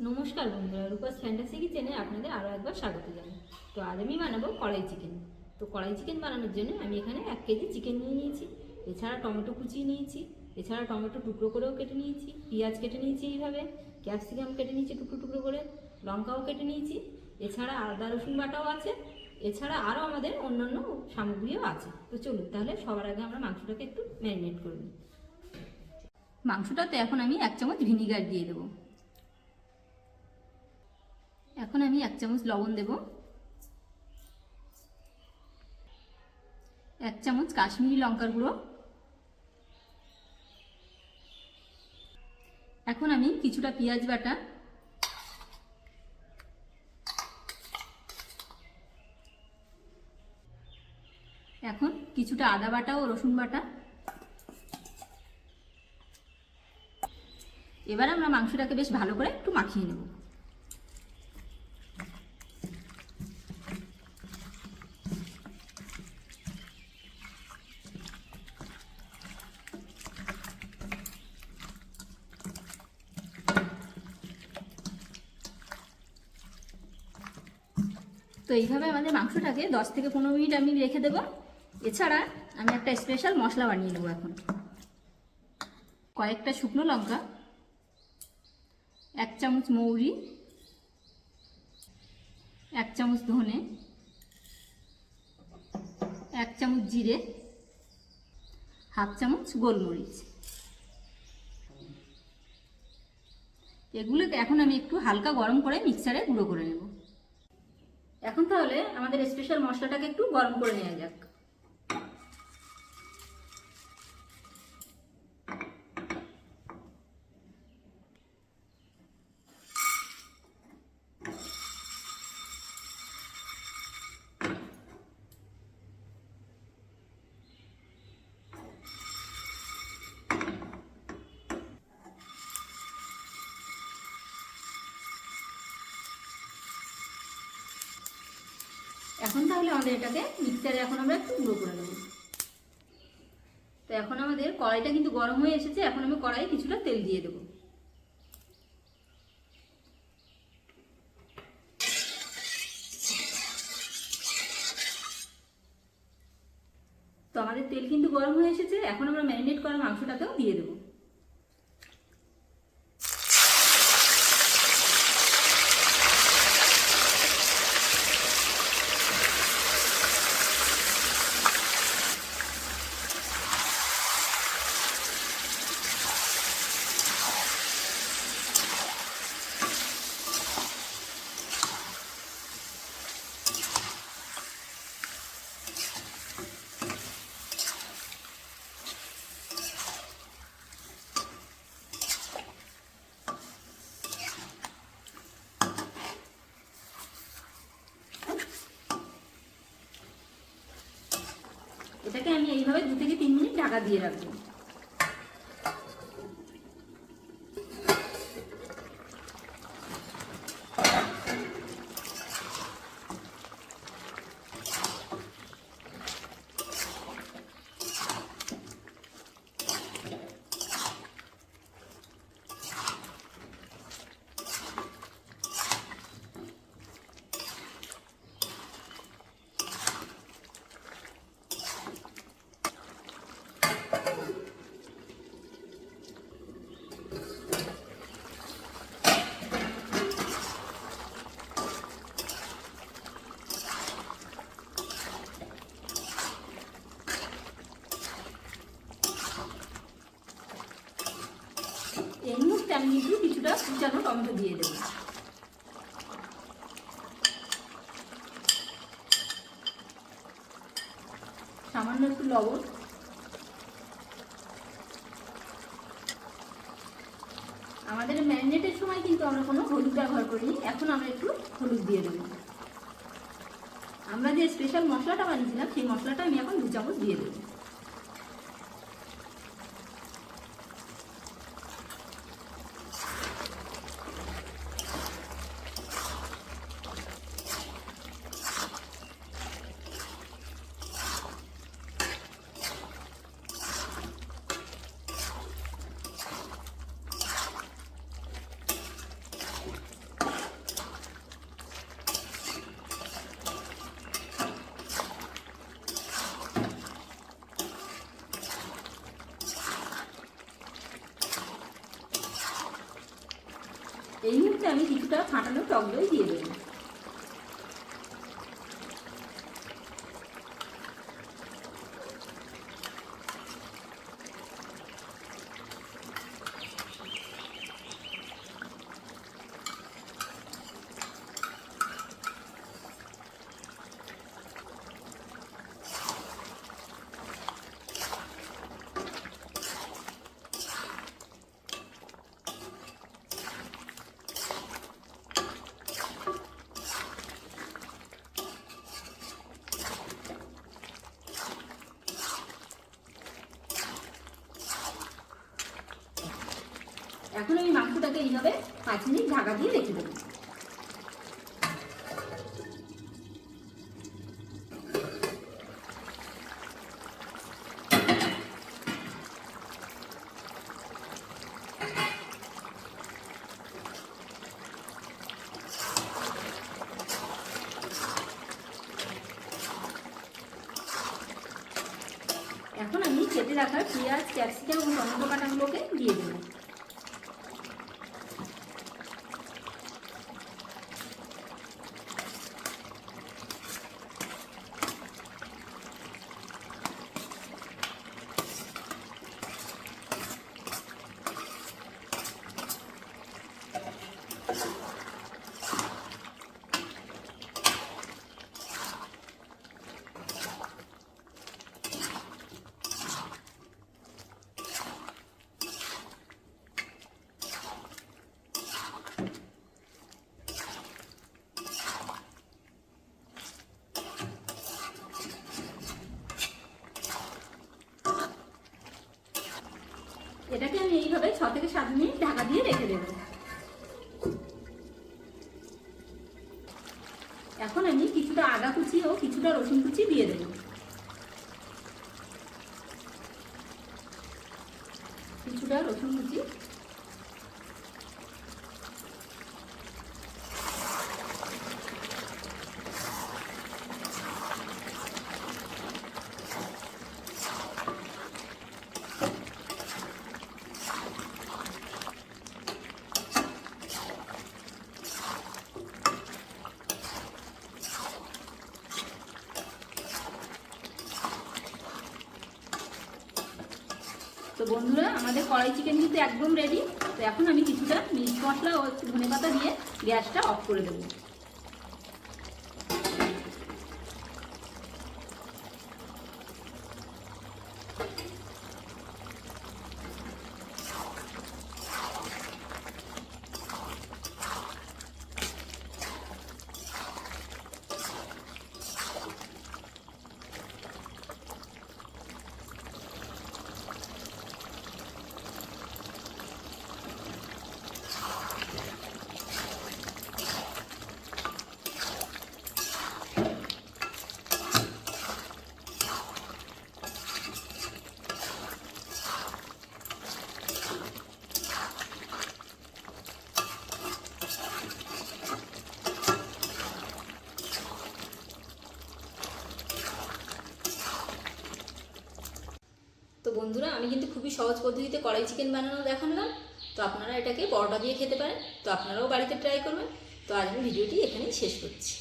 নমস্কার বন্ধুরা, রূপাস ফ্যান্টাসি কিচেনে আপনাদের আরও একবার স্বাগত জানাই। তো আজ আমি বানাবো কড়াই চিকেন। তো কড়াই চিকেন বানানোর জন্য আমি এখানে 1 কেজি চিকেন নিয়ে নিয়েছি। এছাড়া টমেটো কুচিয়ে নিয়েছি, এছাড়া টমেটো টুকরো করেও কেটে নিয়েছি, পেঁয়াজ কেটে নিয়েছি এইভাবে, ক্যাপসিকাম কেটে নিয়েছি টুকরো টুকরো করে, লঙ্কাও কেটে নিয়েছি, এছাড়া আদা রসুন বাটাও আছে, এছাড়া আরও আমাদের অন্যান্য সামগ্রীও আছে। তো চলুন তাহলে সবার আগে আমরা মাংসটাকে একটু ম্যারিনেট করে নিই। মাংসটাতে এখন আমি 1 চামচ ভিনিগার দিয়ে দেবো। এখন আমি 1 চামচ লবণ দেব, 1 চামচ কাশ্মীরি লঙ্কার গুঁড়ো। এখন আমি কিছুটা পেঁয়াজ বাটা, এখন কিছুটা আদা বাটা ও রসুন বাটা। এবার আমরা মাংসটাকে বেশ ভালো করে একটু মাখিয়ে নেব। তো এইভাবে আমাদের মাংসটাকে 10 থেকে 15 মিনিট আমি রেখে দেব। এছাড়া আমি একটা স্পেশাল মশলা বানিয়ে নেব। এখন কয়েকটা শুকনো লঙ্কা, 1 চামচ মৌরি, 1 চামচ ধনে, 1 চামচ জিরে, 1/2 চামচ গোলমরিচ। এগুলোকে এখন আমি একটু হালকা গরম করে মিক্সারে গুঁড়ো করে নেব। এখন তাহলে আমাদের স্পেশাল মশলাটাকে একটু গরম করে নেওয়া যাক। এখন তাহলে আমাদের এটাকে মিক্সারে এখন আমরা একটু গুঁড়ো করে নেব। তো এখন আমাদের কড়াইটা কিন্তু গরম হয়ে এসেছে। এখন আমি কড়াইয়ে কিছুটা তেল দিয়ে দেব। তো আমাদের তেল কিন্তু গরম হয়ে এসেছে। এখন আমরা ম্যারিনেট করা মাংসটাকেও দিয়ে দেবো। এটাকে আমি এইভাবে 2 থেকে 3 মিনিট ঢাকা দিয়ে রাখবো। এই মুহূর্তে আমি কিন্তু কিছুটা কুচানো টমেটো দিয়ে দেবো। সামান্য একটু লবণ, আমাদের ম্যারিনেটের সময় কিন্তু আমরা কোনো হলুদ ব্যবহার করিনি। এখন আমরা একটু হলুদ দিয়ে দেবো। আমরা যে স্পেশাল মশলাটা বানিয়েছিলাম সেই মশলাটা আমি এখন 2 চামচ দিয়ে দেবো। এই মুহূর্তে আমি কিছুটা ফাটানো টক দই দিয়ে দেবো। এখন আমি মাংসটাকে এইভাবে 5 মিনিট ঢাকা দিয়ে রেখে দেবো। এখন আমি কেটে রাখা পেঁয়াজ, ক্যাপসিকাম এবং টমেটো কাটাগুলোকে দিয়ে দেবো। এটাকে আমি এইভাবে 6 থেকে 7 মিনিট ঢাকা দিয়ে রেখে দেব। এখন আমি কিছুটা আদা কুচি ও কিছুটা রসুন কুচি দিয়ে দেব। কিছুটা রসুন কুচি, তো বন্ধুরা আমাদের কড়াই চিকেন কিন্তু একদম রেডি। তো এখন আমি কিছুটা মিট মশলা ও ধনেপাতা দিয়ে গ্যাসটা অফ করে দেবো। তো বন্ধুরা আমি কিন্তু খুবই সহজ পদ্ধতিতে কড়াই চিকেন বানানো দেখালাম। তো আপনারা এটাকে পরোটা দিয়ে খেতে পারেন। তো আপনারাও বাড়িতে ট্রাই করবেন। তো আজ আমি ভিডিওটি এখানেই শেষ করছি।